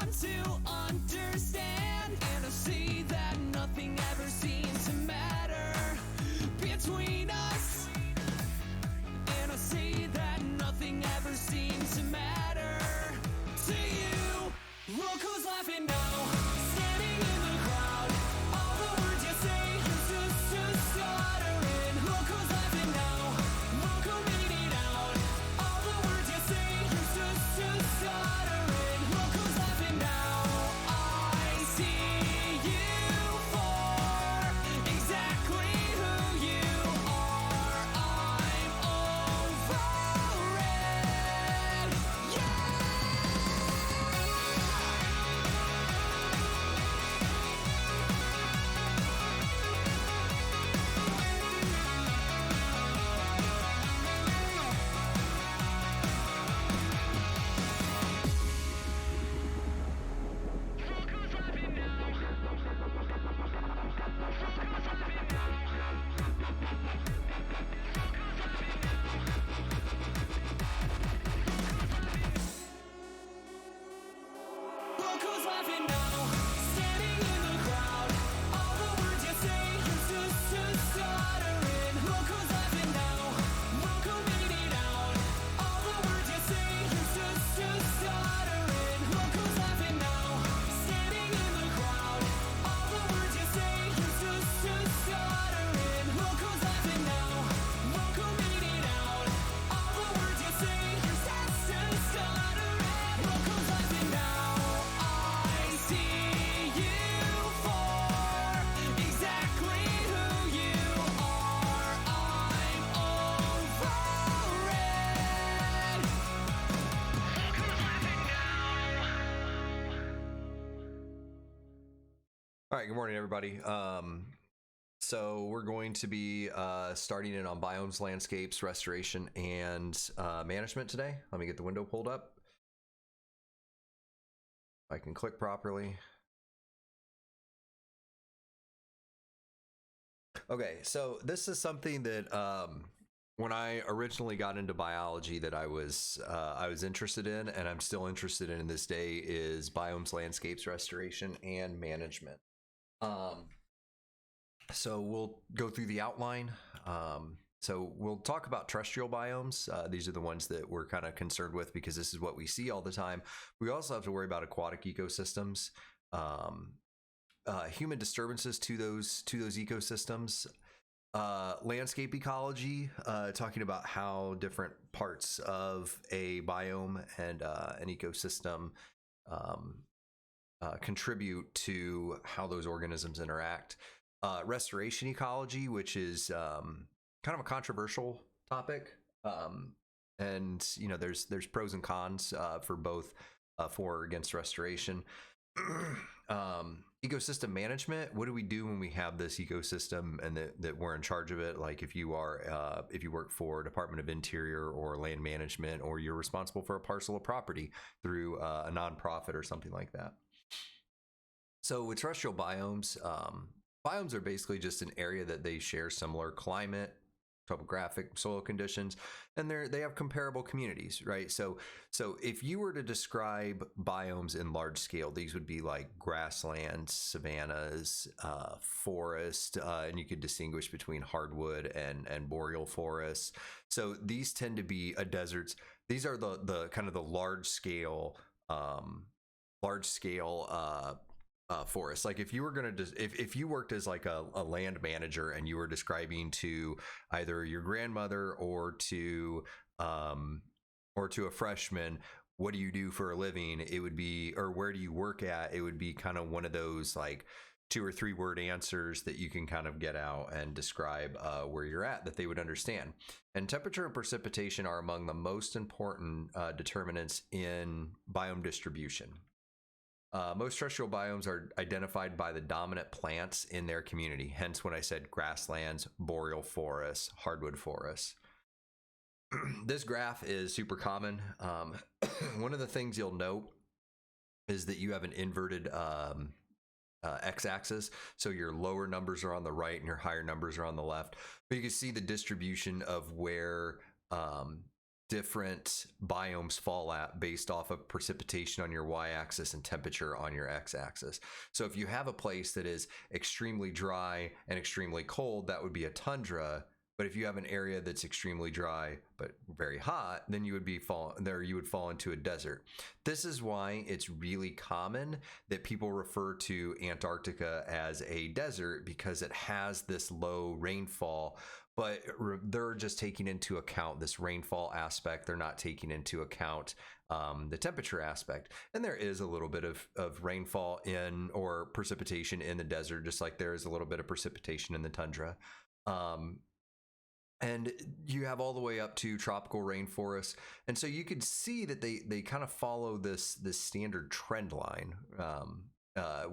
want to understand, and I see that nothing ever seems to matter between us, and I see that nothing ever seems to matter to you. Look who's laughing now, standing in the crowd. All the words you say is just stuttering. Look who's laughing now, look who made it out. All the words you say is just stuttering. Look who's laughing now. I see you for exactly who you are. I'm over it. Look who's laughing now, standing in the crowd. All the words you say is just stuttering. Look who's laughing now, look who made it out. All the words you say is just stuttering. Look who's laughing now, standing in the crowd. All the words you say is just stuttering. Look who's laughing now, look who made it out. All the words you say is just stuttering. Look who's laughing now. I see you for exactly who you are. I'm over it. Look who's laughing now. All right, good morning, everybody. So we're going to be starting in on biomes, landscapes, restoration, and management today. Let me get the window pulled up. If I can click properly. Okay, so this is something that when I originally got into biology that I was interested in, and I'm still interested in this day, is biomes, landscapes, restoration, and management. So we'll go through the outline. So we'll talk about terrestrial biomes. These are the ones that we're kind of concerned with because this is what we see all the time. We also have to worry about aquatic ecosystems, human disturbances to those ecosystems, landscape ecology, talking about how different parts of a biome and an ecosystem contribute to how those organisms interact. Restoration ecology, which is kind of a controversial topic, and you know there's pros and cons for both, for or against restoration. Ecosystem management. What do we do when we have this ecosystem and that we're in charge of it? Like if you are if you work for Department of Interior or land management, or you're responsible for a parcel of property through a nonprofit or something like that. So with terrestrial biomes, biomes are basically just an area that they share similar climate, topographic, soil conditions, and they have comparable communities, right? So if you were to describe biomes in large scale, these would be like grasslands, savannas, forest, and you could distinguish between hardwood and boreal forests. So these tend to be deserts. These are the kind of the large scale forests. Like if you were going to, if you worked as like a land manager and you were describing to either your grandmother or to a freshman, what do you do for a living? It would be, or where do you work at? It would be kind of one of those like 2 or 3 word answers that you can kind of get out and describe where you're at, that they would understand. And temperature and precipitation are among the most important determinants in biome distribution. Most terrestrial biomes are identified by the dominant plants in their community. Hence when I said grasslands, boreal forests, hardwood forests. This graph is super common. One of the things you'll note is that you have an inverted x-axis. So your lower numbers are on the right and your higher numbers are on the left. But you can see the distribution of where different biomes fall at based off of precipitation on your y-axis and temperature on your x-axis. So if you have a place that is extremely dry and extremely cold, that would be a tundra. But if you have an area that's extremely dry but very hot, then you would fall into a desert. This is why it's really common that people refer to Antarctica as a desert, because it has this low rainfall, but they're just taking into account this rainfall aspect. They're not taking into account the temperature aspect. And there is a little bit of rainfall or precipitation in the desert, just like there is a little bit of precipitation in the tundra. And you have all the way up to tropical rainforests, and so you could see that they kind of follow this standard trend line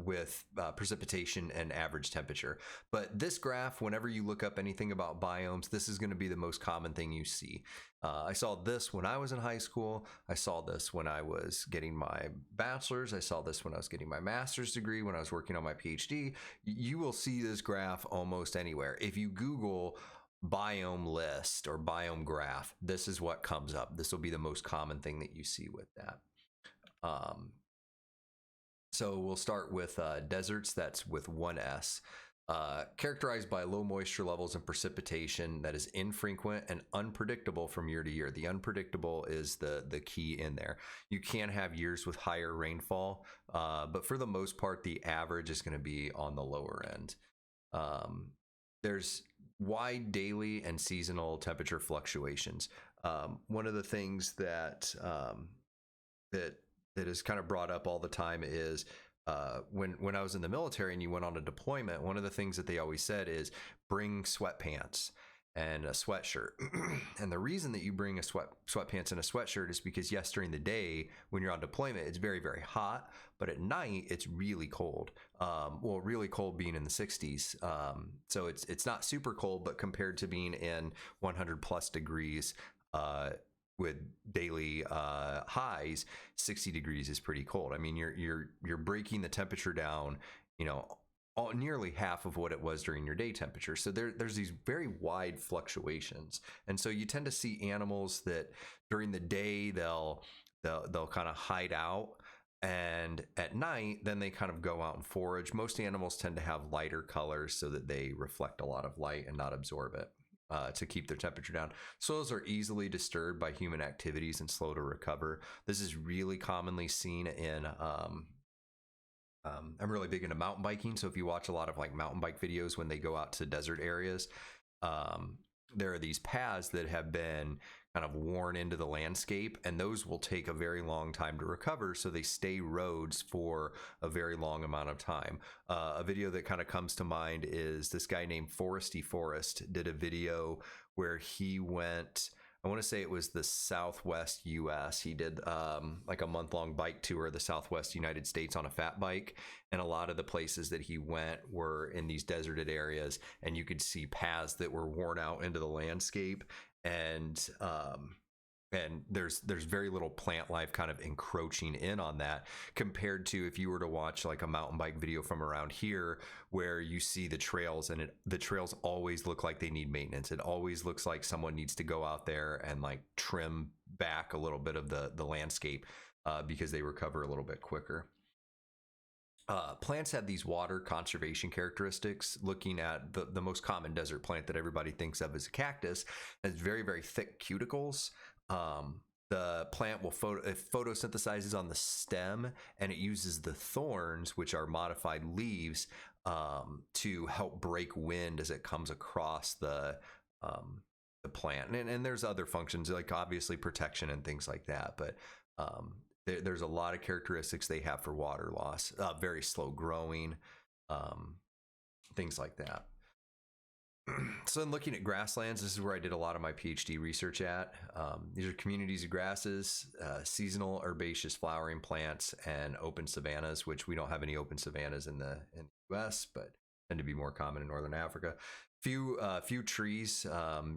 with precipitation and average temperature. But this graph, whenever you look up anything about biomes, this is going to be the most common thing you see. I saw this when I was in high school. I saw this when I was getting my bachelor's. I saw this when I was getting my master's degree, when I was working on my PhD. You will see this graph almost anywhere. If you Google biome list or biome graph, this is what comes up. This will be the most common thing that you see with that. So we'll start with deserts. That's with one S. Characterized by low moisture levels and precipitation that is infrequent and unpredictable from year to year. The unpredictable is the key in there. You can have years with higher rainfall, but for the most part, the average is going to be on the lower end. There's wide daily and seasonal temperature fluctuations. One of the things that is kind of brought up all the time is when I was in the military and you went on a deployment, one of the things that they always said is bring sweatpants and a sweatshirt. And the reason that you bring a sweatpants and a sweatshirt is because, yes, during the day when you're on deployment, it's very, very hot, but at night it's really cold. Well, really cold being in the 60s. So it's not super cold, but compared to being in 100 plus degrees with daily highs, 60 degrees is pretty cold. I mean, you're breaking the temperature down, nearly half of what it was during your day temperature. So there's these very wide fluctuations. And so you tend to see animals that during the day, they'll kind of hide out, and at night, then they kind of go out and forage. Most animals tend to have lighter colors so that they reflect a lot of light and not absorb it to keep their temperature down. Soils are easily disturbed by human activities and slow to recover. This is really commonly seen in I'm really big into mountain biking. So if you watch a lot of like mountain bike videos when they go out to desert areas, there are these paths that have been kind of worn into the landscape, and those will take a very long time to recover. So they stay roads for a very long amount of time. A video that kind of comes to mind is this guy named Foresty Forest did a video where he went, I want to say it was the Southwest US. He did like a month-long bike tour of the Southwest United States on a fat bike. And a lot of the places that he went were in these deserted areas, and you could see paths that were worn out into the landscape. And there's very little plant life kind of encroaching in on that, compared to if you were to watch like a mountain bike video from around here where you see the trails, and the trails always look like they need maintenance. It always looks like someone needs to go out there and like trim back a little bit of the landscape because they recover a little bit quicker. Plants have these water conservation characteristics. Looking at the most common desert plant that everybody thinks of as a cactus, has very, very thick cuticles. The plant will photosynthesizes on the stem, and it uses the thorns, which are modified leaves, to help break wind as it comes across the plant. And there's other functions like obviously protection and things like that, but there's a lot of characteristics they have for water loss. Very slow growing, things like that. So in looking at grasslands, this is where I did a lot of my PhD research at. These are communities of grasses, seasonal herbaceous flowering plants, and open savannas, which we don't have any open savannas in the US, but tend to be more common in Northern Africa. Few trees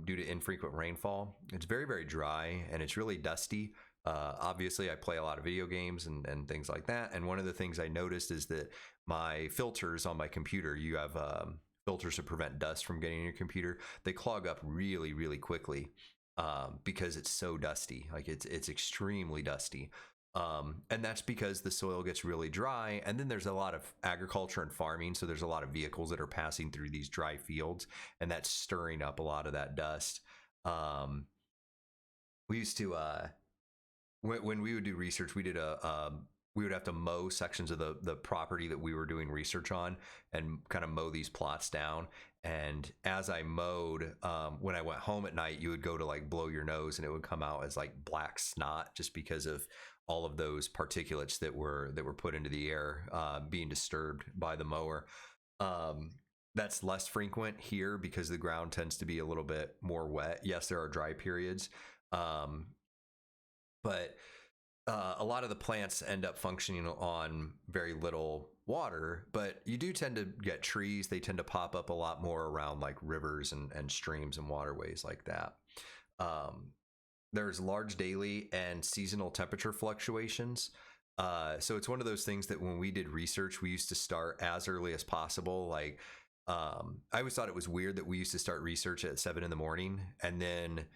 due to infrequent rainfall. It's very, very dry, and it's really dusty. Obviously, I play a lot of video games and things like that. And one of the things I noticed is that my filters on my computer, you have filters to prevent dust from getting in your computer, they clog up really, really quickly. because it's so dusty. Like it's extremely dusty. And that's because the soil gets really dry, and then there's a lot of agriculture and farming, so there's a lot of vehicles that are passing through these dry fields, and that's stirring up a lot of that dust. We used to when we would do research, we would have to mow sections of the property that we were doing research on and kind of mow these plots down. And as I mowed, when I went home at night, you would go to like blow your nose and it would come out as like black snot, just because of all of those particulates that were put into the air, being disturbed by the mower. That's less frequent here because the ground tends to be a little bit more wet. Yes, there are dry periods, but a lot of the plants end up functioning on very little water, but you do tend to get trees. They tend to pop up a lot more around like rivers and streams and waterways like that. There's large daily and seasonal temperature fluctuations. So it's one of those things that when we did research, we used to start as early as possible. Like, I always thought it was weird that we used to start research at 7 in the morning and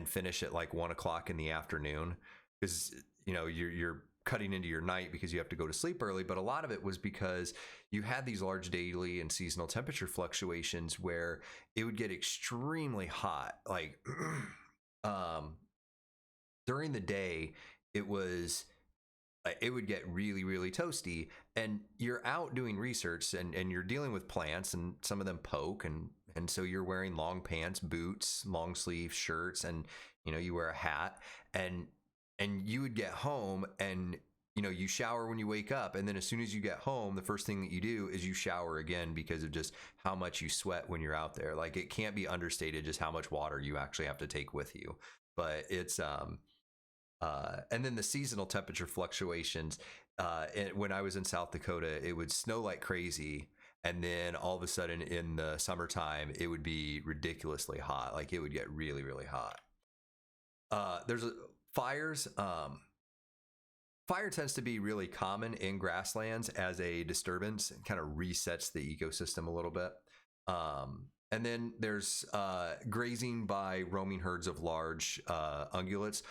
finish at like 1 o'clock in the afternoon, because you're cutting into your night because you have to go to sleep early. But a lot of it was because you had these large daily and seasonal temperature fluctuations where it would get extremely hot. Like during the day, it would get really, really toasty, and you're out doing research and you're dealing with plants, and some of them poke, and so you're wearing long pants, boots, long sleeve shirts, and you wear a hat, and you would get home and you shower when you wake up, and then as soon as you get home, the first thing that you do is you shower again because of just how much you sweat when you're out there. Like, it can't be understated just how much water you actually have to take with you. But it's and then the seasonal temperature fluctuations. When I was in South Dakota, it would snow like crazy, and then all of a sudden in the summertime, it would be ridiculously hot. Like, it would get really, really hot. There's fires. Fire tends to be really common in grasslands as a disturbance. It kind of resets the ecosystem a little bit. And then there's grazing by roaming herds of large ungulates,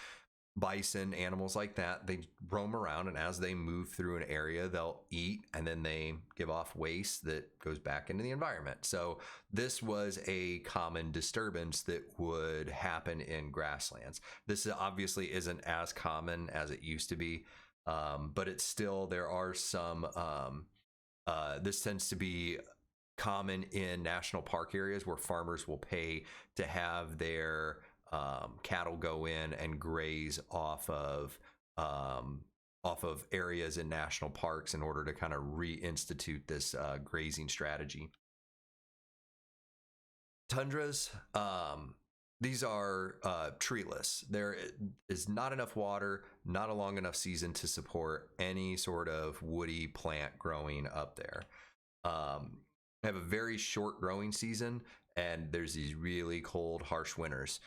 bison, animals like that. They roam around, and as they move through an area, they'll eat, and then they give off waste that goes back into the environment. So this was a common disturbance that would happen in grasslands. This obviously isn't as common as it used to be, but it's still, there are some, this tends to be common in national park areas where farmers will pay to have their cattle go in and graze off of areas in national parks in order to kind of reinstitute this grazing strategy. Tundras, these are treeless. There is not enough water, not a long enough season to support any sort of woody plant growing up there. Have a very short growing season, and there's these really cold, harsh winters.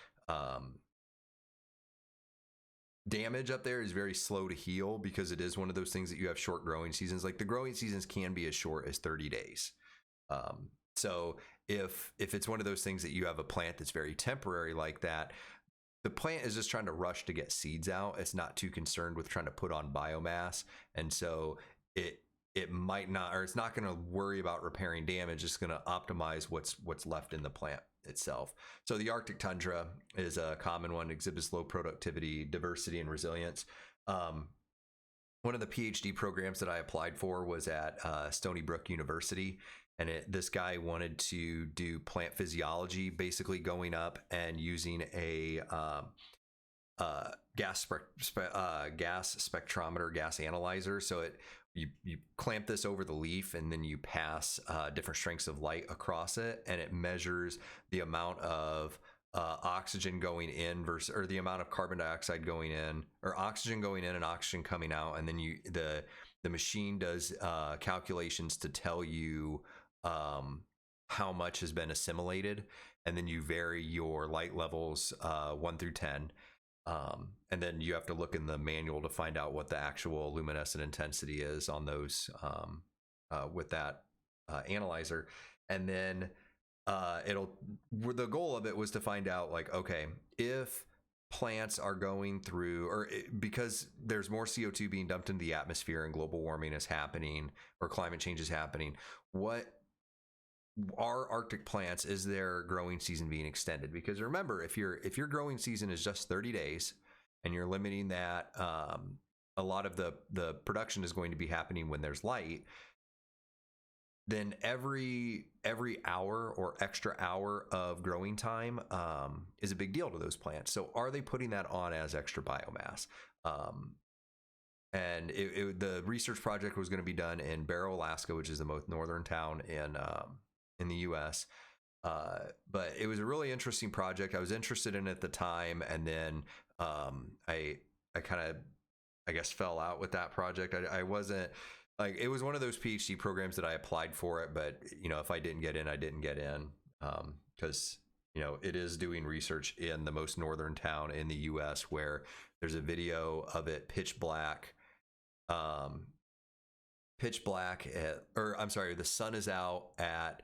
Damage up there is very slow to heal because it is one of those things that you have short growing seasons. Like, the growing seasons can be as short as 30 days. So if it's one of those things that you have a plant that's very temporary like that, the plant is just trying to rush to get seeds out. It's not too concerned with trying to put on biomass, and so it might not, or it's not going to worry about repairing damage. It's going to optimize what's left in the plant itself. So the Arctic tundra is a common one, exhibits low productivity, diversity, and resilience. One of the PhD programs that I applied for was at Stony Brook University, and this guy wanted to do plant physiology, basically going up and using a gas spectrometer, gas analyzer. So you clamp this over the leaf, and then you pass different strengths of light across it, and it measures the amount of oxygen going in versus, or the amount of carbon dioxide going in, or oxygen going in and oxygen coming out, and then the machine does calculations to tell you how much has been assimilated, and then you vary your light levels 1 through 10. And then you have to look in the manual to find out what the actual luminescent intensity is on those with that analyzer. And then the goal of it was to find out, like, okay, if plants are going through, because there's more CO2 being dumped into the atmosphere and global warming is happening, or climate change is happening, what are Arctic plants, is their growing season being extended? Because remember, if your growing season is just 30 days and you're limiting that, a lot of the production is going to be happening when there's light, then every hour or extra hour of growing time is a big deal to those plants. So are they putting that on as extra biomass? And the research project was going to be done in Barrow, Alaska, which is the most northern town in the U.S. But it was a really interesting project. I was interested in it at the time, and then I kind of, I guess, fell out with that project. I wasn't like, it was one of those PhD programs that I applied for it, but if I didn't get in, I didn't get in, because it is doing research in the most northern town in the U.S. where there's a video of it pitch black. The sun is out at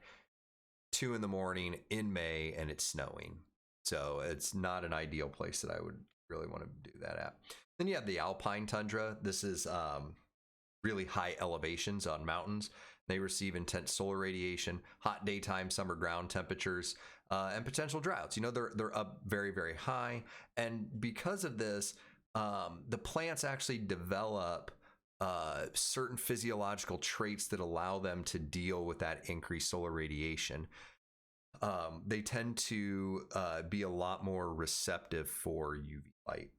2 a.m. in May and it's snowing. So it's not an ideal place that I would really want to do that at. Then you have the alpine tundra. This is really high elevations on mountains. They receive intense solar radiation, hot daytime, summer ground temperatures, and potential droughts. They're up very, very high. And because of this, the plants actually develop certain physiological traits that allow them to deal with that increased solar radiation. They tend to be a lot more receptive for UV light.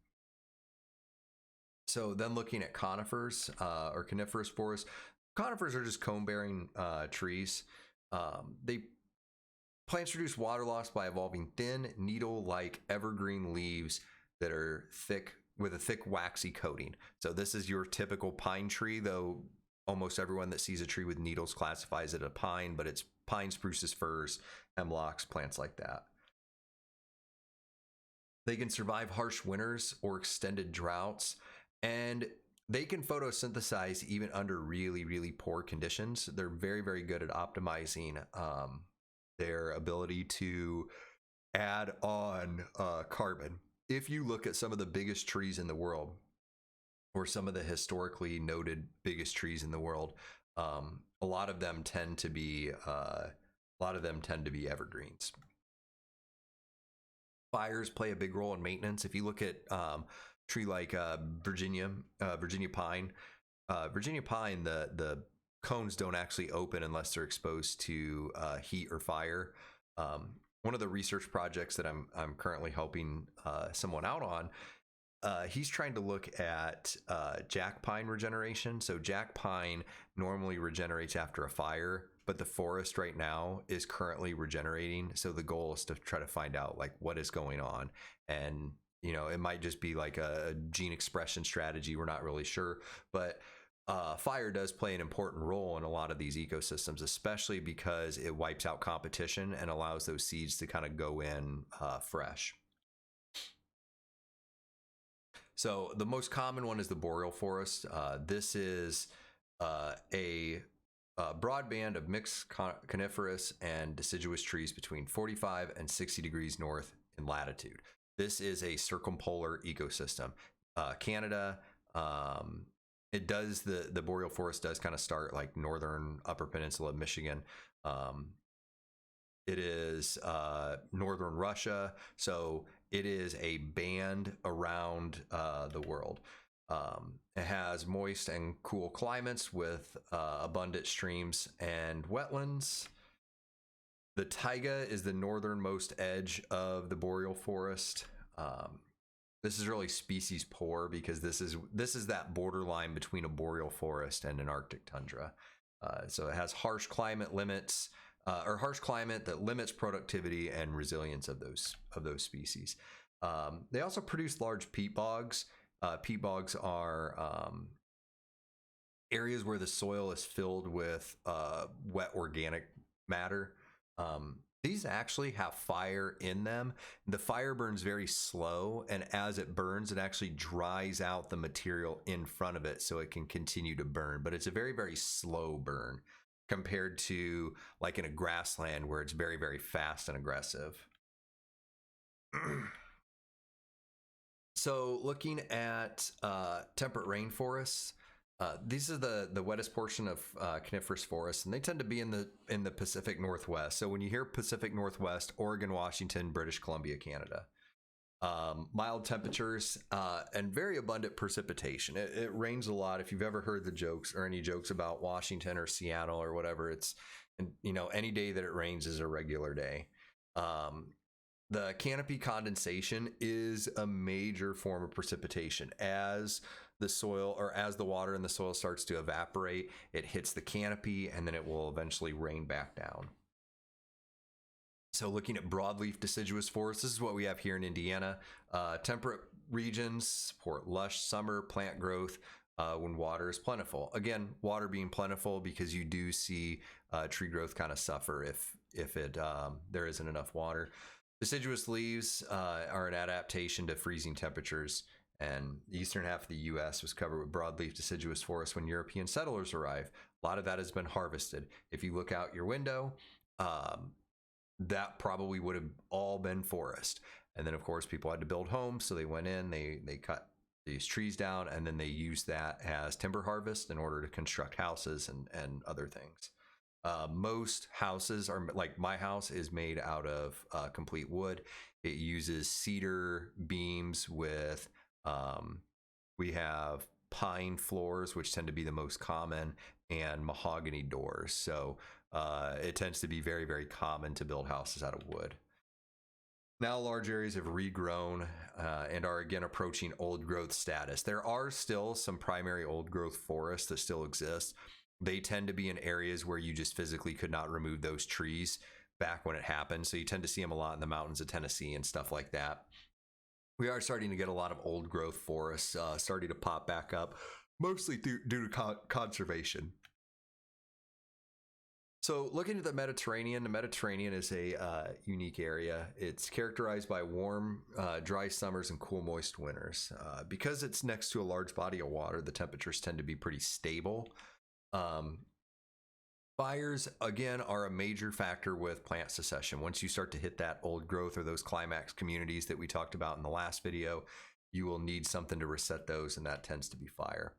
So then looking at conifers or coniferous forests, conifers are just cone-bearing trees. Plants reduce water loss by evolving thin, needle-like evergreen leaves that are thick, with a thick waxy coating. So this is your typical pine tree, though almost everyone that sees a tree with needles classifies it a pine, but it's pine, spruces, firs, hemlocks, plants like that. They can survive harsh winters or extended droughts, and they can photosynthesize even under really, really poor conditions. They're very, very good at optimizing their ability to add on carbon. If you look at some of the biggest trees in the world, or some of the historically noted biggest trees in the world, a lot of them tend to be evergreens. Fires play a big role in maintenance. If you look at tree like Virginia pine, the cones don't actually open unless they're exposed to heat or fire. One of the research projects that I'm currently helping someone out on, he's trying to look at jack pine regeneration. So jack pine normally regenerates after a fire, but the forest right now is currently regenerating. So the goal is to try to find out like what is going on. And it might just be like a gene expression strategy. We're not really sure, but fire does play an important role in a lot of these ecosystems, especially because it wipes out competition and allows those seeds to kind of go in fresh. So the most common one is the boreal forest. This is a broad band of mixed coniferous and deciduous trees between 45 and 60 degrees north in latitude. This is a circumpolar ecosystem. Canada, it does, the boreal forest does kind of start like northern upper peninsula of Michigan. It is northern Russia, so it is a band around the world. It has moist and cool climates with abundant streams and wetlands. The taiga is the northernmost edge of the boreal forest. This is really species poor because this is that borderline between a boreal forest and an Arctic tundra. So it has harsh climate limits, or harsh climate that limits productivity and resilience of those species. They also produce large peat bogs. Peat bogs are areas where the soil is filled with wet organic matter. These actually have fire in them. The fire burns very slow, and as it burns, it actually dries out the material in front of it so it can continue to burn. But it's a very, very slow burn compared to like in a grassland where it's very, very fast and aggressive. So looking at temperate rainforests, these are the wettest portion of coniferous forests, and they tend to be in the Pacific Northwest. So when you hear Pacific Northwest, Oregon, Washington, British Columbia, Canada, mild temperatures and very abundant precipitation. It rains a lot. If you've ever heard the jokes or any jokes about Washington or Seattle or whatever, it's, you know, any day that it rains is a regular day. The canopy condensation is a major form of precipitation. As the soil or as the water in the soil starts to evaporate, it hits the canopy and then it will eventually rain back down. So looking at broadleaf deciduous forests, this is what we have here in Indiana. Temperate regions support lush summer plant growth when water is plentiful. Again, water being plentiful because you do see tree growth kind of suffer if there isn't enough water. Deciduous leaves are an adaptation to freezing temperatures, and the eastern half of the U.S. was covered with broadleaf deciduous forests when European settlers arrived. A lot of that has been harvested. If you look out your window, that probably would have all been forest. And then, of course, people had to build homes, so they went in, they cut these trees down, and then they used that as timber harvest in order to construct houses and other things. Most houses are, like my house is made out of complete wood. It uses cedar beams with, we have pine floors, which tend to be the most common, and mahogany doors. So it tends to be very, very common to build houses out of wood. Now large areas have regrown and are again approaching old growth status. There are still some primary old growth forests that still exist. They tend to be in areas where you just physically could not remove those trees back when it happened. So you tend to see them a lot in the mountains of Tennessee and stuff like that. We are starting to get a lot of old growth forests starting to pop back up, mostly due to conservation. So looking at the Mediterranean is a unique area. It's characterized by warm, dry summers and cool, moist winters. Because it's next to a large body of water, the temperatures tend to be pretty stable. Fires, again, are a major factor with plant succession. Once you start to hit that old growth or those climax communities that we talked about in the last video, you will need something to reset those, and that tends to be fire.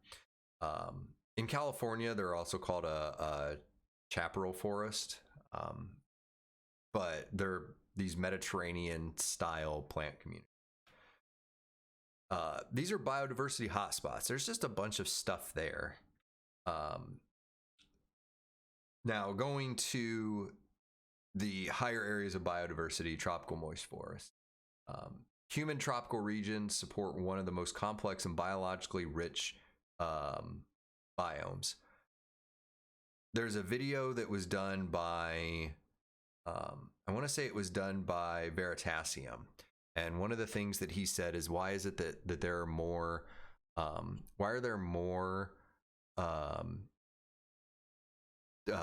In California, they're also called a chaparral forest, but they're these Mediterranean style plant communities. These are biodiversity hotspots. There's just a bunch of stuff there. Now, going to the higher areas of biodiversity, tropical moist forests. Humid tropical regions support one of the most complex and biologically rich biomes. There's a video that was done by, I want to say it was done by Veritasium. And one of the things that he said is, why is it that there are more, why are there more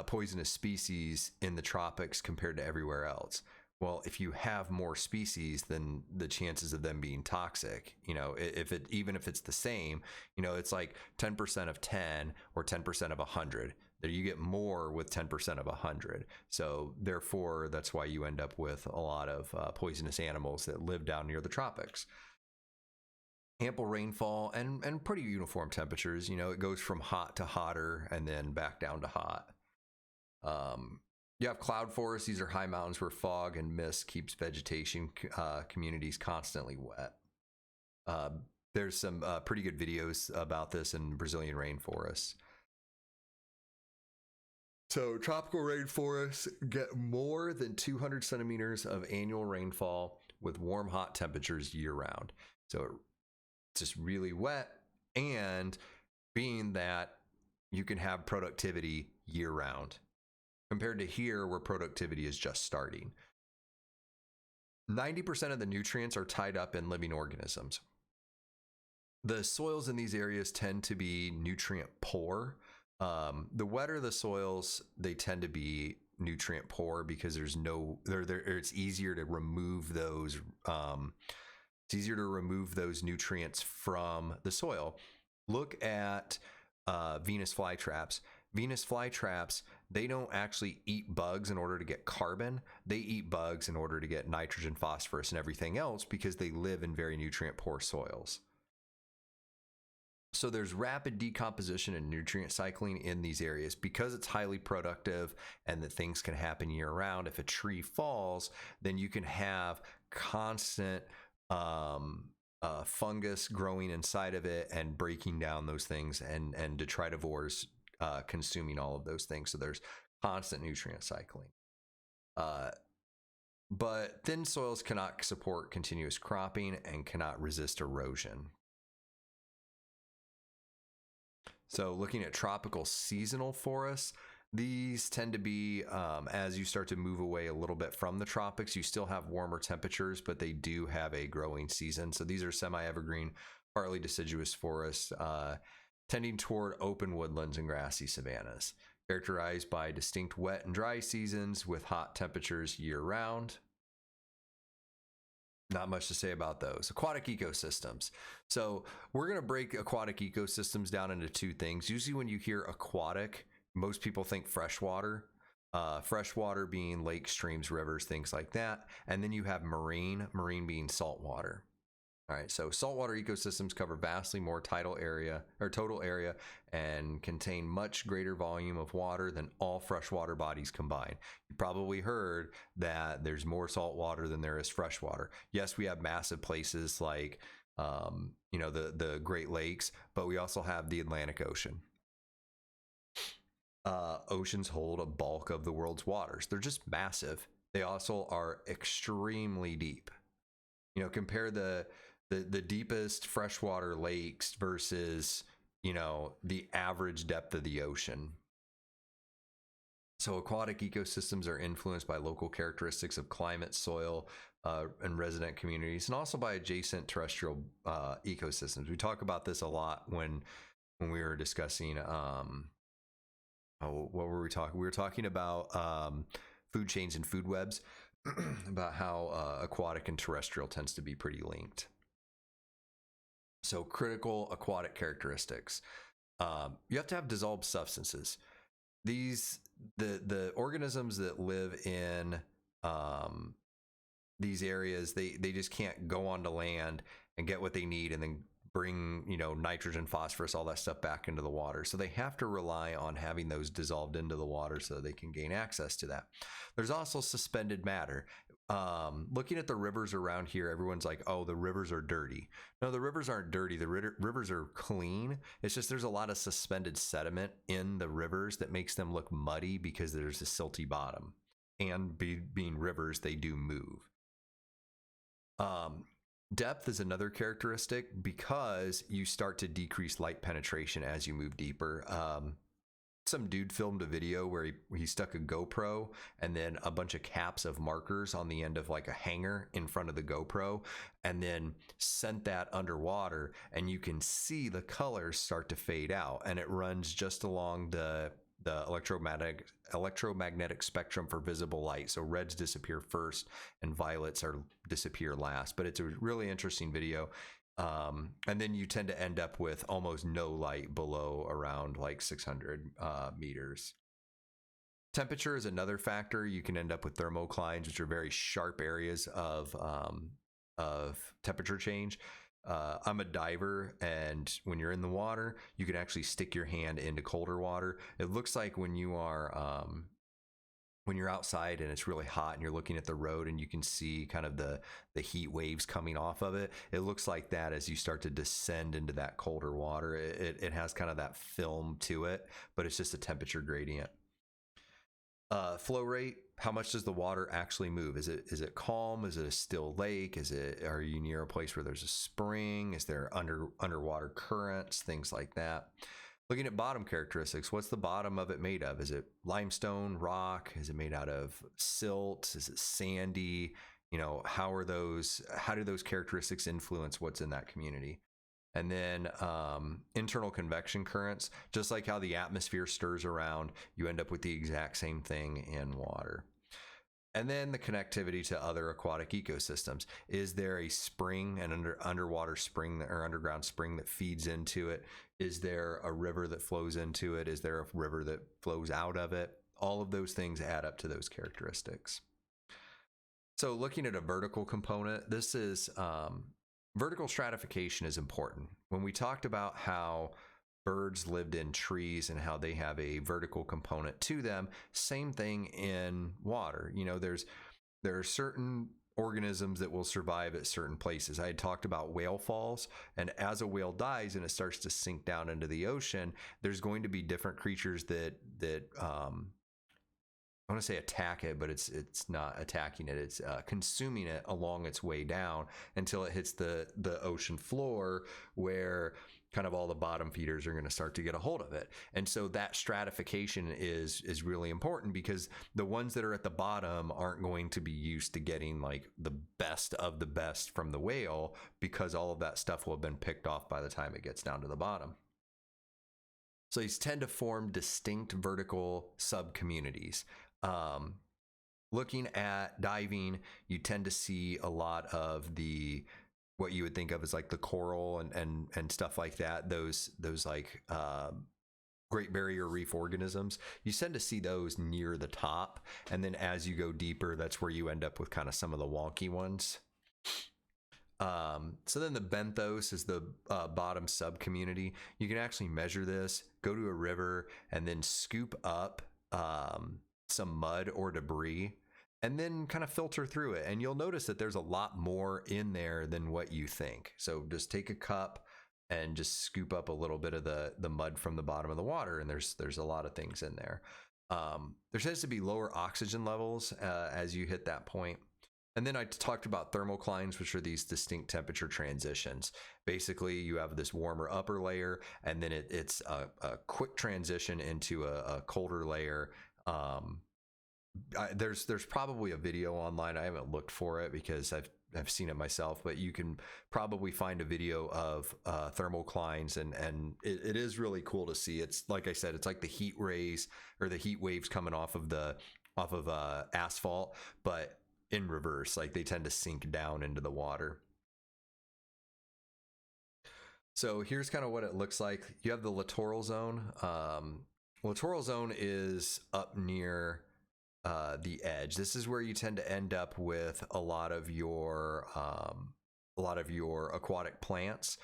poisonous species in the tropics compared to everywhere else? Well, if you have more species, then the chances of them being toxic, you know, even if it's the same, you know, it's like 10% of 10 or 10% of 100. That you get more with 10% of 100. So therefore, that's why you end up with a lot of poisonous animals that live down near the tropics. Ample rainfall and pretty uniform temperatures. You know, it goes from hot to hotter and then back down to hot. You have cloud forests. These are high mountains where fog and mist keeps vegetation communities constantly wet. There's some pretty good videos about this in Brazilian rainforests. So tropical rainforests get more than 200 centimeters of annual rainfall with warm, hot temperatures year round. So it's just really wet, and being that you can have productivity year round compared to here where productivity is just starting. 90% of the nutrients are tied up in living organisms. The soils in these areas tend to be nutrient poor. The wetter the soils, they tend to be nutrient poor because there's no, it's easier to remove those. It's easier to remove those nutrients from the soil. Look at Venus flytraps. Venus flytraps, they don't actually eat bugs in order to get carbon. They eat bugs in order to get nitrogen, phosphorus, and everything else because they live in very nutrient poor soils. So there's rapid decomposition and nutrient cycling in these areas because it's highly productive and that things can happen year round. If a tree falls, then you can have constant fungus growing inside of it and breaking down those things, and detritivores consuming all of those things. So there's constant nutrient cycling. But thin soils cannot support continuous cropping and cannot resist erosion. So looking at tropical seasonal forests, these tend to be, as you start to move away a little bit from the tropics, you still have warmer temperatures, but they do have a growing season. So these are semi-evergreen, partly deciduous forests, tending toward open woodlands and grassy savannas, characterized by distinct wet and dry seasons with hot temperatures year-round. Not much to say about those. Aquatic ecosystems. So we're going to break aquatic ecosystems down into two things. Usually when you hear aquatic, most people think freshwater. Freshwater being lakes, streams, rivers, things like that. And then you have marine being saltwater. All right, so saltwater ecosystems cover vastly more total area and contain much greater volume of water than all freshwater bodies combined. You probably heard that there's more saltwater than there is freshwater. Yes, we have massive places like the Great Lakes, but we also have the Atlantic Ocean. Oceans hold a bulk of the world's waters. They're just massive. They also are extremely deep. Compare the deepest freshwater lakes versus the average depth of the ocean. So aquatic ecosystems are influenced by local characteristics of climate, soil, and resident communities, and also by adjacent terrestrial ecosystems. We talk about this a lot when we were discussing what were we talking? We were talking about food chains and food webs, about how aquatic and terrestrial tends to be pretty linked. So critical aquatic characteristics. You have to have dissolved substances. The organisms that live in these areas, they just can't go onto land and get what they need and then bring nitrogen, phosphorus, all that stuff back into the water. So they have to rely on having those dissolved into the water so they can gain access to that. There's also suspended matter. Looking at the rivers around here, everyone's like, oh, the rivers are dirty. No, the rivers aren't dirty. The rivers are clean. It's just there's a lot of suspended sediment in the rivers that makes them look muddy because there's a silty bottom. And being rivers, they do move. Depth is another characteristic because you start to decrease light penetration as you move deeper. Some dude filmed a video where he stuck a GoPro and then a bunch of caps of markers on the end of like a hanger in front of the GoPro, and then sent that underwater, and you can see the colors start to fade out, and it runs just along the electromagnetic spectrum for visible light. So reds disappear first and violets disappear last, but it's a really interesting video. And then you tend to end up with almost no light below around like 600 meters. Temperature is another factor. You can end up with thermoclines, which are very sharp areas of temperature change. I'm a diver, and when you're in the water, you can actually stick your hand into colder water. It looks like when you are when you're outside and it's really hot and you're looking at the road and you can see kind of the heat waves coming off of it. It looks like that as you start to descend into that colder water. It has kind of that film to it, but it's just a temperature gradient. Flow rate, how much does the water actually move? Is it calm? Is it a still lake? Are you near a place where there's a spring? Is there underwater currents? Things like that. Looking at bottom characteristics, what's the bottom of it made of? Is it limestone, rock? Is it made out of silt? Is it sandy? How do those characteristics influence what's in that community? And then internal convection currents, just like how the atmosphere stirs around, you end up with the exact same thing in water. And then the connectivity to other aquatic ecosystems. Is there a spring, an underwater spring or underground spring that feeds into it? Is there a river that flows into it? Is there a river that flows out of it? All of those things add up to those characteristics. So looking at a vertical component, this is vertical stratification is important. When we talked about how birds lived in trees and how they have a vertical component to them, same thing in water. You know, there are certain organisms that will survive at certain places. I had talked about whale falls, and as a whale dies and it starts to sink down into the ocean, there's going to be different creatures that I want to say attack it, but it's not attacking it. It's consuming it along its way down until it hits the ocean floor, where kind of all the bottom feeders are going to start to get a hold of it. And so that stratification is really important, because the ones that are at the bottom aren't going to be used to getting like the best of the best from the whale, because all of that stuff will have been picked off by the time it gets down to the bottom. So these tend to form distinct vertical subcommunities. Looking at diving, you tend to see a lot of the what you would think of as like the coral and stuff like that. Those like Great Barrier Reef organisms. You tend to see those near the top, and then as you go deeper, that's where you end up with kind of some of the wonky ones. So then the benthos is the bottom subcommunity. You can actually measure this, go to a river, and then scoop up some mud or debris, and then kind of filter through it. And you'll notice that there's a lot more in there than what you think. So just take a cup and just scoop up a little bit of the mud from the bottom of the water, and there's a lot of things in there. There tends to be lower oxygen levels as you hit that point. And then I talked about thermoclines, which are these distinct temperature transitions. Basically, you have this warmer upper layer, and then it's a quick transition into a colder layer. There's probably a video online. I haven't looked for it because I've seen it myself, but you can probably find a video of thermoclines, and it is really cool to see. It's like I said, it's like the heat rays or the heat waves coming off of asphalt, but in reverse. Like they tend to sink down into the water. So here's kind of what it looks like. You have the littoral zone. Littoral zone is up near the edge. This is where you tend to end up with a lot of your aquatic plants.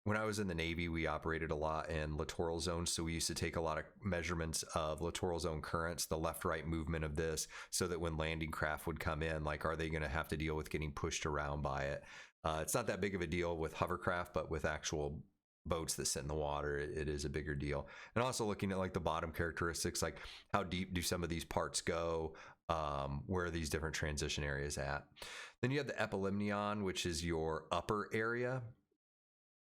When I was in the Navy, we operated a lot in littoral zones. So we used to take a lot of measurements of littoral zone currents, the left-right movement of this, so that when landing craft would come in, like, are they going to have to deal with getting pushed around by it? It's not that big of a deal with hovercraft, but with actual boats that sit in the water, it is a bigger deal. And also looking at like the bottom characteristics, like how deep do some of these parts go? Where are these different transition areas at? Then you have the epilimnion, which is your upper area.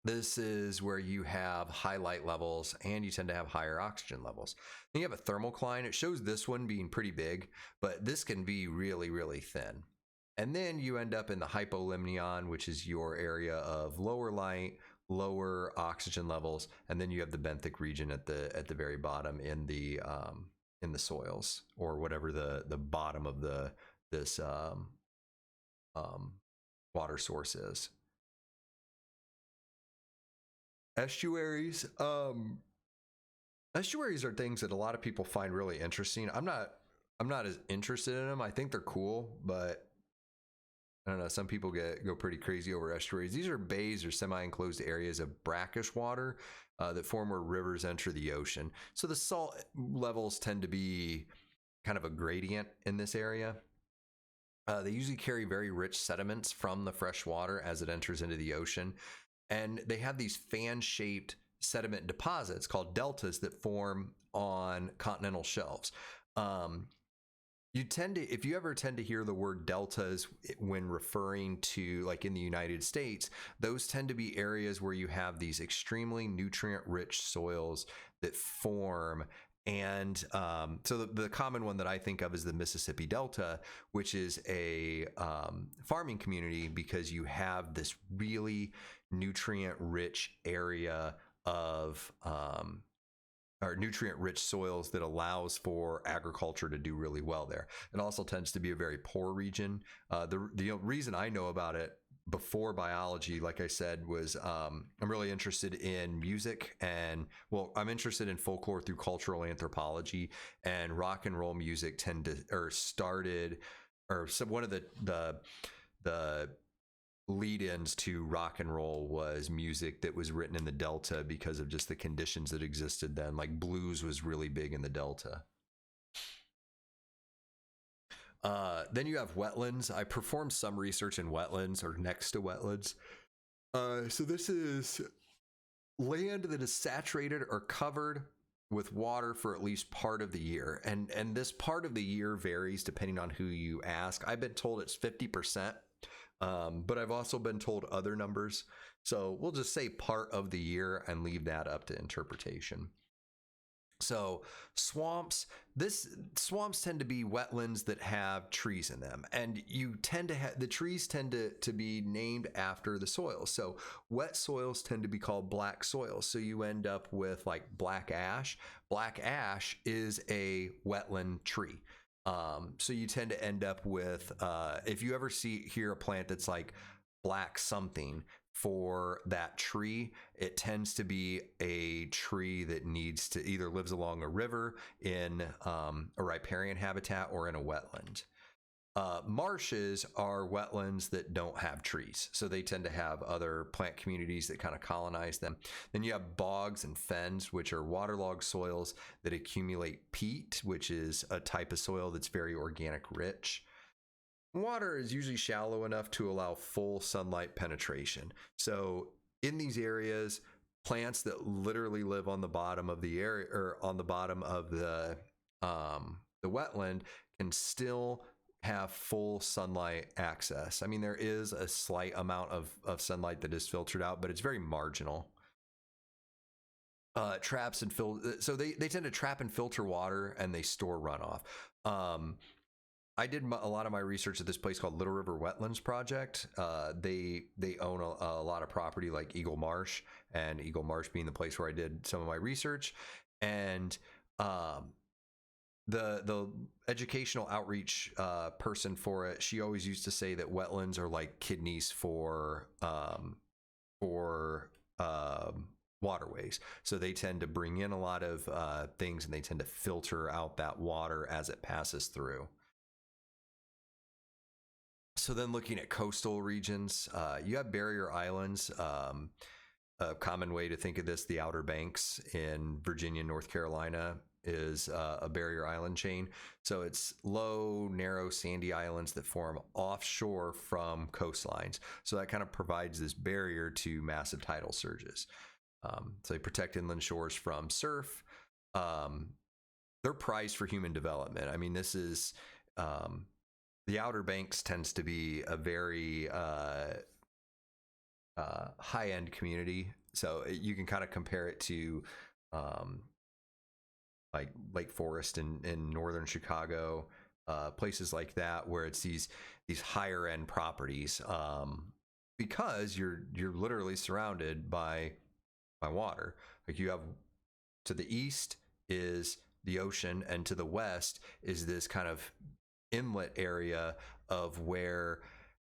This is where you have high light levels and you tend to have higher oxygen levels. Then you have a thermocline. It shows this one being pretty big, but this can be really, really thin. And then you end up in the hypolimnion, which is your area of lower light, lower oxygen levels, and then you have the benthic region at the very bottom in the soils, or whatever the bottom of this water source is. Estuaries. Estuaries are things that a lot of people find really interesting. I'm not as interested in them. I think they're cool, but I don't know. Some people go pretty crazy over estuaries. These are bays or semi-enclosed areas of brackish water that form where rivers enter the ocean. So the salt levels tend to be kind of a gradient in this area. They usually carry very rich sediments from the fresh water as it enters into the ocean. And they have these fan-shaped sediment deposits called deltas that form on continental shelves. If you ever tend to hear the word deltas when referring to, like in the United States, those tend to be areas where you have these extremely nutrient-rich soils that form. And so the common one that I think of is the Mississippi Delta, which is a farming community because you have this really nutrient-rich area of or nutrient rich soils that allows for agriculture to do really well there. It also tends to be a very poor region. The reason I know about it before biology, like I said, was I'm really interested in music, and well, I'm interested in folklore through cultural anthropology, and rock and roll music started, or some one of the lead-ins to rock and roll was music that was written in the Delta because of just the conditions that existed then. Like blues was really big in the Delta. Then you have wetlands. I performed some research in wetlands or next to wetlands. So this is land that is saturated or covered with water for at least part of the year, and this part of the year varies depending on who you ask. I've been told it's 50%. But I've also been told other numbers. So we'll just say part of the year and leave that up to interpretation. So swamps tend to be wetlands that have trees in them, and you tend to have the trees tend to be named after the soil. So wet soils tend to be called black soils. So you end up with like black ash. Black ash is a wetland tree. So you tend to end up with if you ever hear a plant that's like black something for that tree, it tends to be a tree that needs to either lives along a river in a riparian habitat or in a wetland. Marshes are wetlands that don't have trees, so they tend to have other plant communities that kind of colonize them. Then you have bogs and fens, which are waterlogged soils that accumulate peat, which is a type of soil that's very organic rich. Water is usually shallow enough to allow full sunlight penetration. So in these areas, plants that literally live on the bottom of the area or on the bottom of the wetland can still have full sunlight access. I mean, there is a slight amount of sunlight that is filtered out, but it's very marginal. Traps and so they tend to trap and filter water, and they store runoff. I did a lot of my research at this place called Little River Wetlands Project. They own a lot of property like Eagle Marsh, and Eagle Marsh being the place where I did some of my research. And the educational outreach person for it, she always used to say that wetlands are like kidneys for waterways. So they tend to bring in a lot of things, and they tend to filter out that water as it passes through. So then looking at coastal regions, you have barrier islands. A common way to think of this, the Outer Banks in Virginia, North Carolina, is a barrier island chain. So it's low, narrow, sandy islands that form offshore from coastlines. So that kind of provides this barrier to massive tidal surges. So they protect inland shores from surf. They're prized for human development. I mean, this is... the Outer Banks tends to be a very high-end community, so you can kind of compare it to like Lake Forest in northern Chicago, places like that, where it's these higher-end properties, because you're literally surrounded by water. Like you have to the east is the ocean, and to the west is this kind of inlet area of where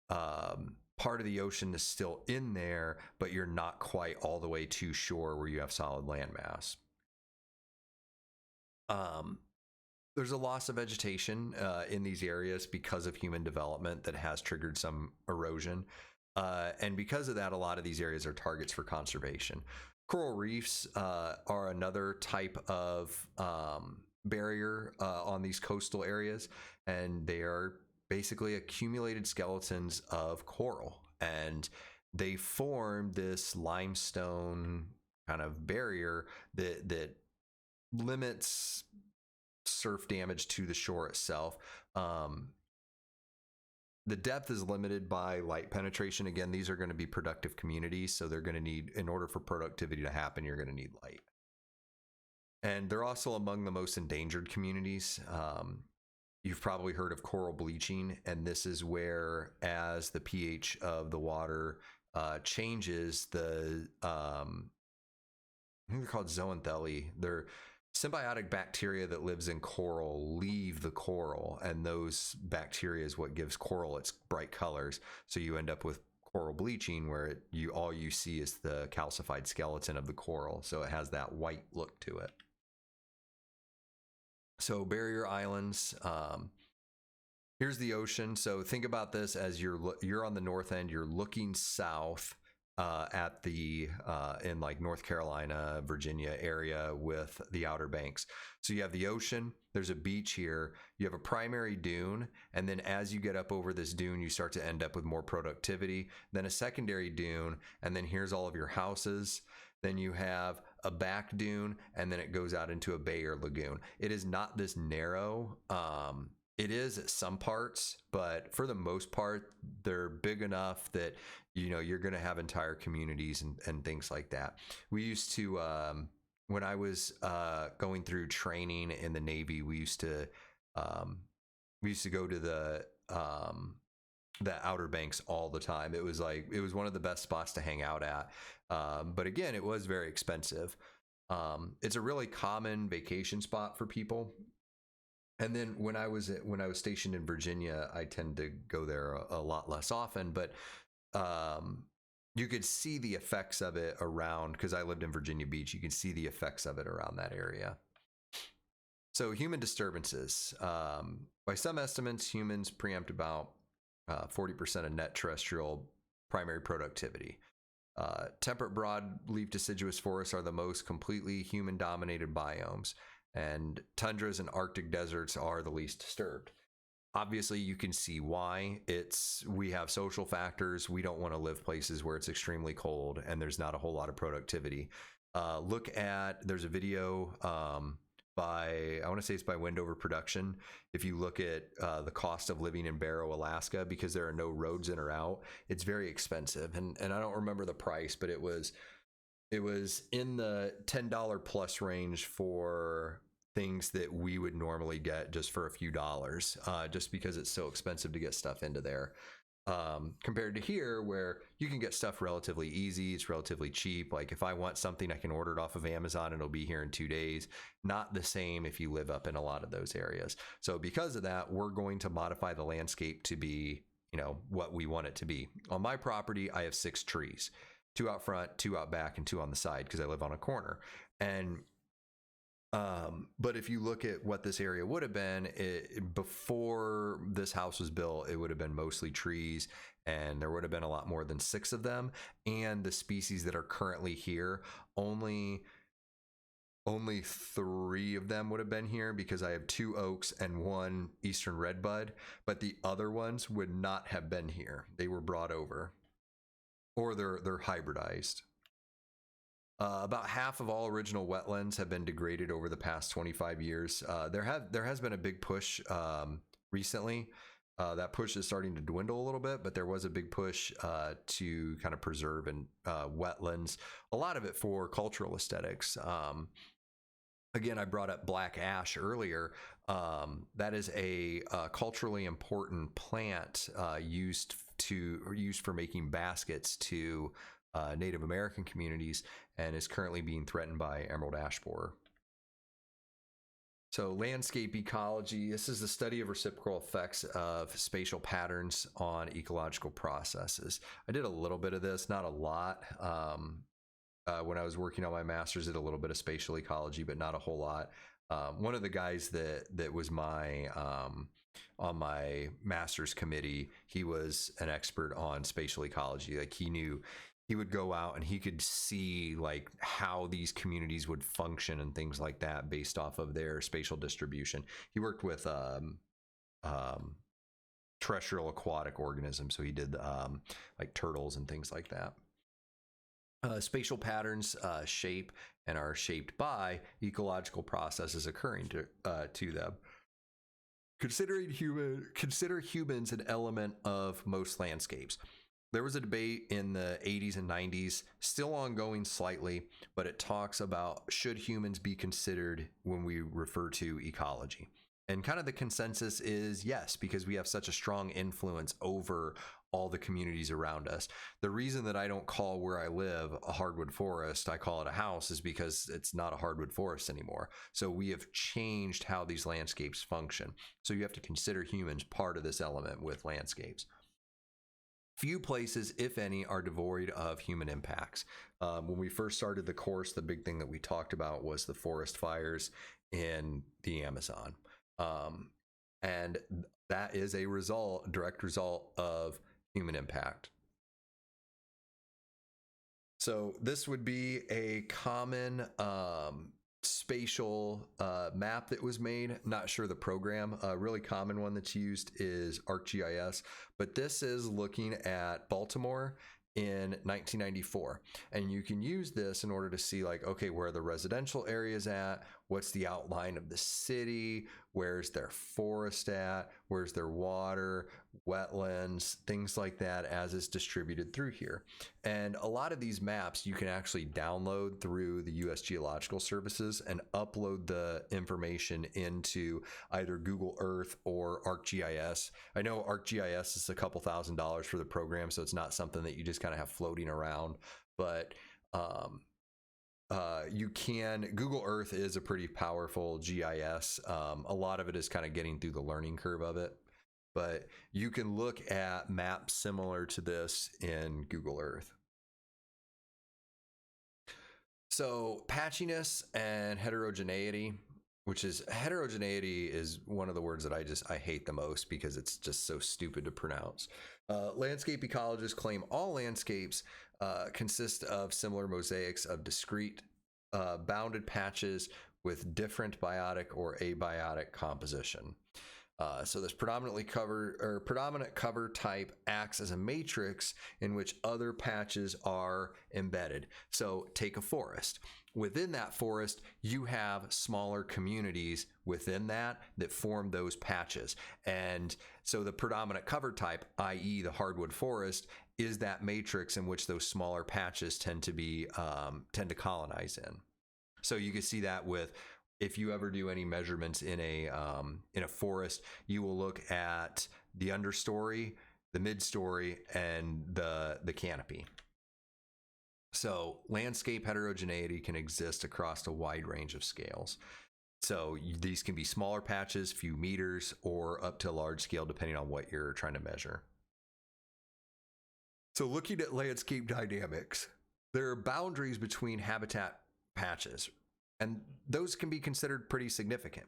part of the ocean is still in there, but you're not quite all the way to shore where you have solid landmass. There's a loss of vegetation in these areas because of human development that has triggered some erosion. And because of that, a lot of these areas are targets for conservation. Coral reefs are another type of barrier on these coastal areas, and they are basically accumulated skeletons of coral, and they form this limestone kind of barrier that limits surf damage to the shore itself. The depth is limited by light penetration. Again, these are going to be productive communities, so they're going to need, in order for productivity to happen, you're going to need light. And they're also among the most endangered communities. You've probably heard of coral bleaching, and this is where, as the pH of the water changes, I think they're called zooxanthellae. symbiotic bacteria that lives in coral leave the coral, and those bacteria is what gives coral its bright colors. So you end up with coral bleaching, where all you see is the calcified skeleton of the coral, so it has that white look to it. So barrier islands. Here's the ocean. So think about this as you're on the north end. You're looking south at the in like North Carolina, Virginia area with the Outer Banks. So you have the ocean. There's a beach here. You have a primary dune, and then as you get up over this dune, you start to end up with more productivity. Then a secondary dune, and then here's all of your houses. Then you have a back dune, and then it goes out into a bay or lagoon. It is not this narrow. It is at some parts, but for the most part, they're big enough that, you know, you're going to have entire communities and things like that. We used to, when I was going through training in the Navy, we used to go to the Outer Banks all the time. It was one of the best spots to hang out at. But again, it was very expensive. It's a really common vacation spot for people. And then when I was stationed in Virginia, I tend to go there a lot less often, but you could see the effects of it around, because I lived in Virginia Beach, you can see the effects of it around that area. So human disturbances. By some estimates, humans preempt about 40% of net terrestrial primary productivity. Temperate broadleaf deciduous forests are the most completely human-dominated biomes, and tundras and Arctic deserts are the least disturbed. Obviously, you can see why. We have social factors. We don't want to live places where it's extremely cold and there's not a whole lot of productivity. There's a video I want to say it's by Wendover Production. If you look at the cost of living in Barrow, Alaska, because there are no roads in or out, it's very expensive. And I don't remember the price, but it was in the $10 plus range for things that we would normally get just for a few dollars, just because it's so expensive to get stuff into there. Compared to here, where you can get stuff relatively easy, it's relatively cheap. Like if I want something, I can order it off of Amazon and it'll be here in 2 days. Not the same if you live up in a lot of those areas. So because of that, we're going to modify the landscape to be, you know, what we want it to be. On my property, I have 6 trees, 2 out front, 2 out back, and 2 on the side because I live on a corner. And but if you look at what this area would have been before this house was built, it would have been mostly trees, and there would have been a lot more than 6 of them. And the species that are currently here, only 3 of them would have been here, because I have 2 oaks and 1 eastern redbud, but the other ones would not have been here. They were brought over, or they're hybridized. About half of all original wetlands have been degraded over the past 25 years. There has been a big push recently. That push is starting to dwindle a little bit, but there was a big push to kind of preserve wetlands. A lot of it for cultural aesthetics. Again, I brought up black ash earlier. That is a culturally important plant used for making baskets to Native American communities, and is currently being threatened by emerald ash borer. So landscape ecology, this is the study of reciprocal effects of spatial patterns on ecological processes. I did a little bit of this, not a lot. When I was working on my master's, did a little bit of spatial ecology, but not a whole lot. One of the guys that was on my master's committee, he was an expert on spatial ecology. Like he would go out and he could see like how these communities would function and things like that based off of their spatial distribution. He worked with terrestrial aquatic organisms, so he did like turtles and things like that. Spatial patterns shape and are shaped by ecological processes occurring to them. Consider humans an element of most landscapes. There was a debate in the 80s and 90s, still ongoing slightly, but it talks about, should humans be considered when we refer to ecology? And kind of the consensus is yes, because we have such a strong influence over all the communities around us. The reason that I don't call where I live a hardwood forest, I call it a house, is because it's not a hardwood forest anymore. So we have changed how these landscapes function. So you have to consider humans part of this element with landscapes. Few places, if any, are devoid of human impacts. When we first started the course, the big thing that we talked about was the forest fires in the Amazon. And that is a direct result of human impact. So this would be a common spatial map that was made. Not sure the program. A really common one that's used is ArcGIS, but this is looking at Baltimore in 1994, and you can use this in order to see, like, okay, where are the residential areas at, what's the outline of the city, where's their forest at, where's their water, wetlands, things like that, as it's distributed through here. And a lot of these maps you can actually download through the US Geological Services and upload the information into either Google Earth or ArcGIS. I know ArcGIS is a couple $1,000s for the program, so it's not something that you just kind of have floating around, but you can. Google Earth is a pretty powerful GIS. A lot of it is kind of getting through the learning curve of it, but you can look at maps similar to this in Google Earth. So patchiness and heterogeneity, which is heterogeneity is one of the words that I hate the most because it's just so stupid to pronounce. Landscape ecologists claim all landscapes consist of similar mosaics of discrete bounded patches with different biotic or abiotic composition. So this predominant cover type acts as a matrix in which other patches are embedded. So take a forest. Within that forest, you have smaller communities within that form those patches. And so the predominant cover type, i.e. the hardwood forest, is that matrix in which those smaller patches tend to colonize in. So you can see that with, if you ever do any measurements in a forest, you will look at the understory, the midstory, and the canopy. So landscape heterogeneity can exist across a wide range of scales. So these can be smaller patches, few meters, or up to large scale, depending on what you're trying to measure. So looking at landscape dynamics, there are boundaries between habitat patches, and those can be considered pretty significant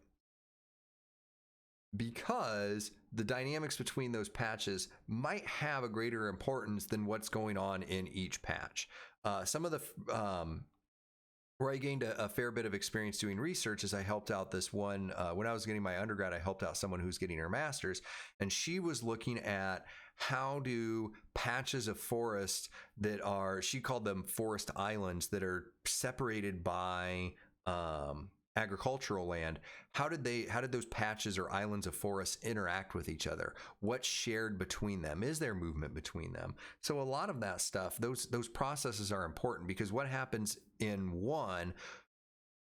because the dynamics between those patches might have a greater importance than what's going on in each patch. Some of the where I gained a fair bit of experience doing research is I helped out this one, when I was getting my undergrad, I helped out someone who's getting her master's, and she was looking at how do patches of forest that are, she called them forest islands, that are separated by agricultural land, how did those patches or islands of forest interact with each other? What's shared between them? Is there movement between them? So a lot of that stuff, those processes are important, because what happens in one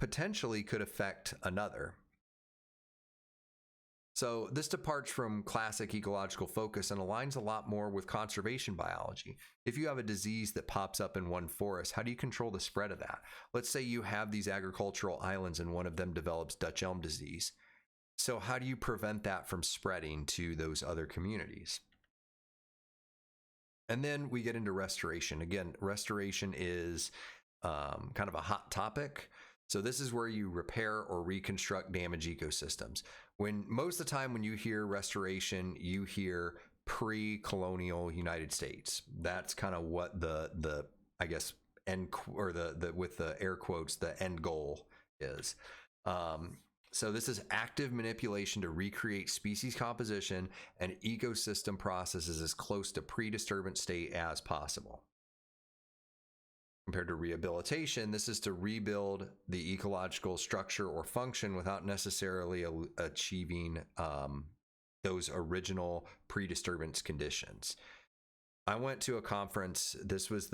potentially could affect another. So this departs from classic ecological focus and aligns a lot more with conservation biology. If you have a disease that pops up in one forest, how do you control the spread of that? Let's say you have these agricultural islands and one of them develops Dutch elm disease. So how do you prevent that from spreading to those other communities? And then we get into restoration. Again, restoration is kind of a hot topic. So this is where you repair or reconstruct damaged ecosystems. When most of the time when you hear restoration, you hear pre-colonial United States. That's kind of what the I guess end, or the with the air quotes, the end goal is. So this is active manipulation to recreate species composition and ecosystem processes as close to pre-disturbance state as possible. Compared to rehabilitation, this is to rebuild the ecological structure or function without necessarily achieving those original pre-disturbance conditions. I went to a conference. This was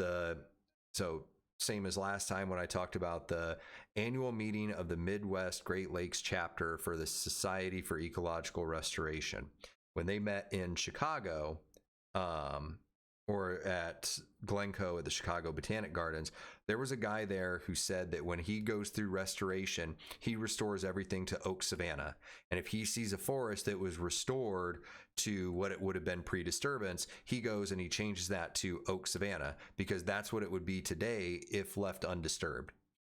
same as last time when I talked about the annual meeting of the Midwest Great Lakes chapter for the Society for Ecological Restoration. When they met in Chicago, um, or at Glencoe at the Chicago Botanic Gardens, there was a guy there who said that when he goes through restoration, he restores everything to oak savanna. And if he sees a forest that was restored to what it would have been pre-disturbance, he goes and he changes that to oak savanna, because that's what it would be today if left undisturbed.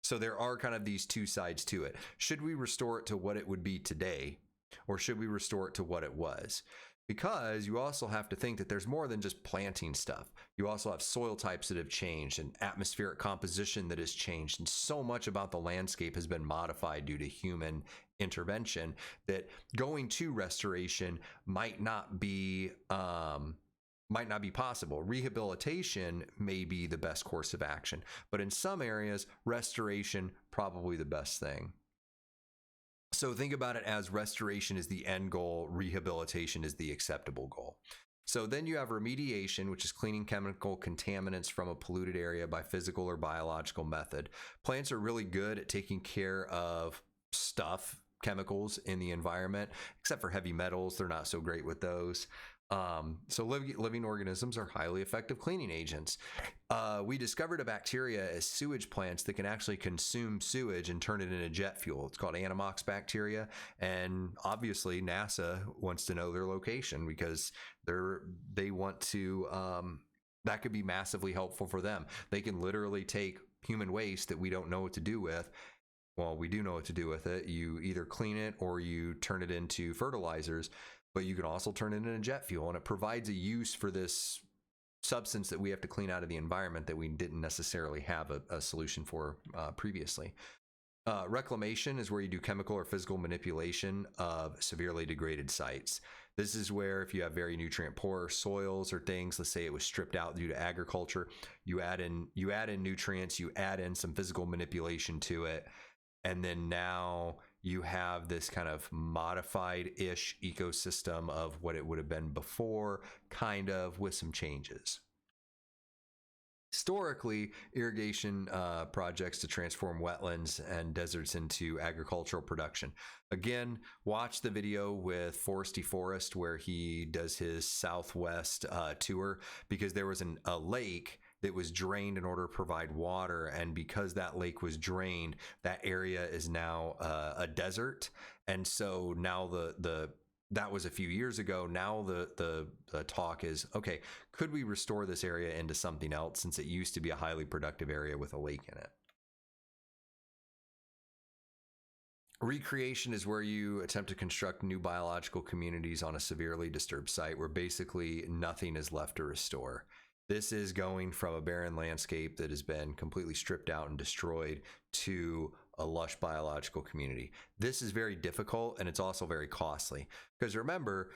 So there are kind of these two sides to it. Should we restore it to what it would be today, or should we restore it to what it was? Because you also have to think that there's more than just planting stuff. You also have soil types that have changed and atmospheric composition that has changed. And so much about the landscape has been modified due to human intervention that going to restoration might not be possible. Rehabilitation may be the best course of action, but in some areas, restoration probably the best thing. So think about it as restoration is the end goal, rehabilitation is the acceptable goal. So then you have remediation, which is cleaning chemical contaminants from a polluted area by physical or biological method. Plants are really good at taking care of stuff, chemicals in the environment, except for heavy metals. They're not so great with those. So living organisms are highly effective cleaning agents. We discovered a bacteria as sewage plants that can actually consume sewage and turn it into jet fuel. It's called Anammox bacteria, and obviously NASA wants to know their location because they want to. That could be massively helpful for them. They can literally take human waste that we don't know what to do with. Well, we do know what to do with it. You either clean it or you turn it into fertilizers, but you can also turn it into jet fuel, and it provides a use for this substance that we have to clean out of the environment that we didn't necessarily have a solution for previously. Reclamation is where you do chemical or physical manipulation of severely degraded sites. This is where if you have very nutrient poor soils or things, let's say it was stripped out due to agriculture, you add in nutrients, you add in some physical manipulation to it, and then now you have this kind of modified-ish ecosystem of what it would have been before, kind of with some changes. Historically, irrigation projects to transform wetlands and deserts into agricultural production. Again, watch the video with Foresty Forest where he does his Southwest tour, because there was a lake that was drained in order to provide water, and because that lake was drained, that area is now a desert. And so now that was a few years ago. Now the talk is, okay, could we restore this area into something else, since it used to be a highly productive area with a lake in it? Recreation is where you attempt to construct new biological communities on a severely disturbed site where basically nothing is left to restore. This is going from a barren landscape that has been completely stripped out and destroyed to a lush biological community. This is very difficult, and it's also very costly, because remember,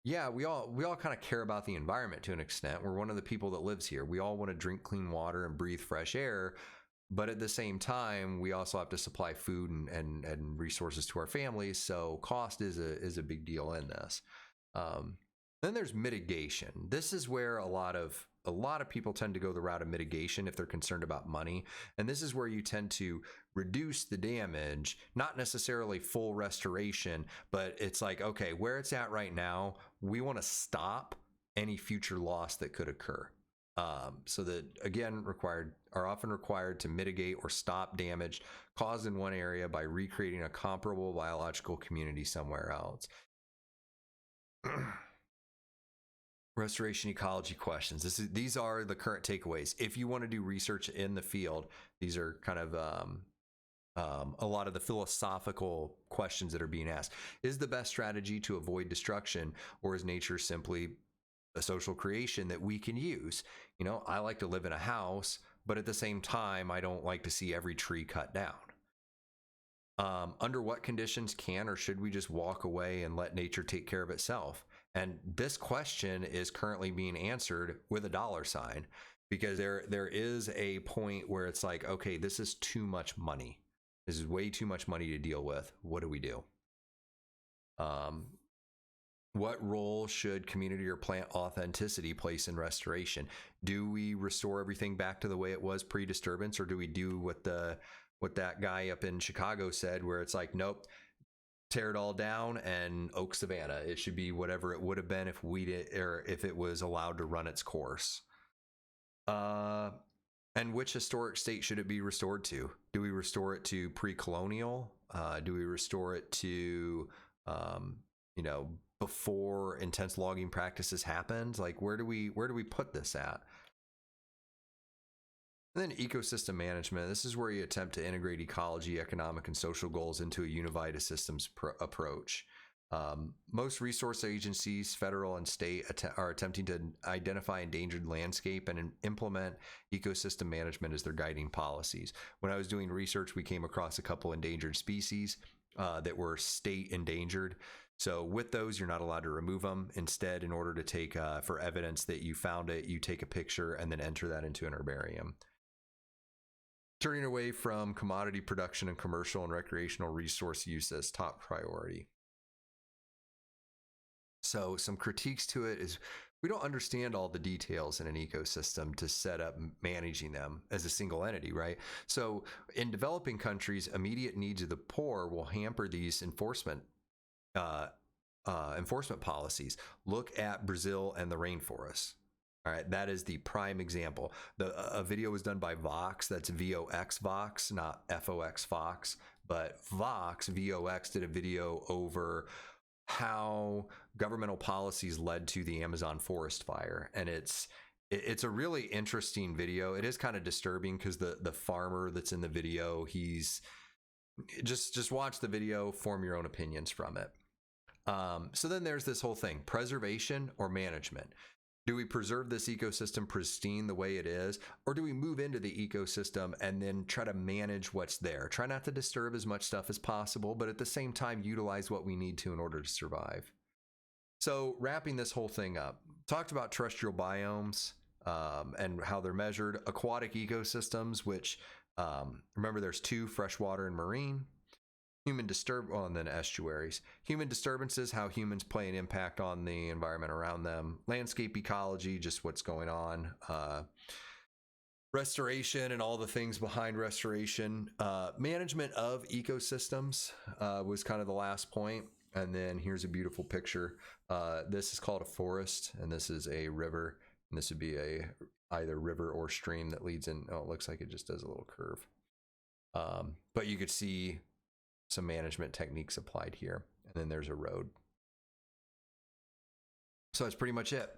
yeah, we all kind of care about the environment to an extent. We're one of the people that lives here. We all want to drink clean water and breathe fresh air, but at the same time, we also have to supply food and resources to our families. So cost is a big deal in this. Then there's mitigation. This is where a lot of people tend to go the route of mitigation if they're concerned about money. And this is where you tend to reduce the damage, not necessarily full restoration, but it's like, okay, where it's at right now, we want to stop any future loss that could occur. So that, again, are often required to mitigate or stop damage caused in one area by recreating a comparable biological community somewhere else. Restoration ecology questions. These are the current takeaways. If you want to do research in the field, these are kind of a lot of the philosophical questions that are being asked. Is the best strategy to avoid destruction, or is nature simply a social creation that we can use? You know, I like to live in a house, but at the same time, I don't like to see every tree cut down. Under what conditions can or should we just walk away and let nature take care of itself? And this question is currently being answered with a dollar sign, because there is a point where it's like, okay, this is too much money. This is way too much money to deal with. What do we do? What role should community or plant authenticity place in restoration? Do we restore everything back to the way it was pre-disturbance, or do we do what that guy up in Chicago said, where it's like, nope, tear it all down and oak savanna. It should be whatever it would have been if we did, or if it was allowed to run its course. And which historic state should it be restored to? Do we restore it to pre-colonial? Do we restore it to, you know, before intense logging practices happened? Like, where do we put this at? And then ecosystem management. This is where you attempt to integrate ecology, economic, and social goals into a unified systems approach. Most resource agencies, federal and state, are attempting to identify endangered landscape and implement ecosystem management as their guiding policies. When I was doing research, we came across a couple endangered species that were state endangered. So with those, you're not allowed to remove them. Instead, in order to take for evidence that you found it, you take a picture and then enter that into an herbarium. Turning away from commodity production and commercial and recreational resource use as top priority. So some critiques to it is we don't understand all the details in an ecosystem to set up managing them as a single entity, right? So in developing countries, immediate needs of the poor will hamper these enforcement policies. Look at Brazil and the rainforests. All right, that is the prime example. A video was done by Vox. That's VOX Vox, not FOX Fox, but Vox, VOX, did a video over how governmental policies led to the Amazon forest fire. And it's a really interesting video. It is kind of disturbing because the farmer that's in the video, he's just watch the video, form your own opinions from it. So then there's this whole thing, preservation or management. Do we preserve this ecosystem pristine the way it is, or do we move into the ecosystem and then try to manage what's there? Try not to disturb as much stuff as possible, but at the same time, utilize what we need to in order to survive. So wrapping this whole thing up, talked about terrestrial biomes and how they're measured, aquatic ecosystems, which remember there's two, freshwater and marine. And then estuaries. Human disturbances, how humans play an impact on the environment around them. Landscape ecology, just what's going on. Restoration and all the things behind restoration. Management of ecosystems was kind of the last point. And then here's a beautiful picture. This is called a forest, and this is a river. And this would be either river or stream that leads in. Oh, it looks like it just does a little curve. But you could see some management techniques applied here. And then there's a road. So that's pretty much it.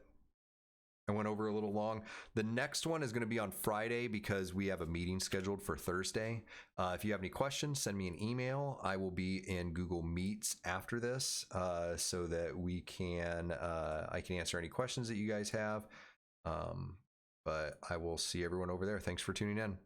I went over a little long. The next one is going to be on Friday because we have a meeting scheduled for Thursday. If you have any questions, send me an email. I will be in Google Meets after this so that we can, I can answer any questions that you guys have. But I will see everyone over there. Thanks for tuning in.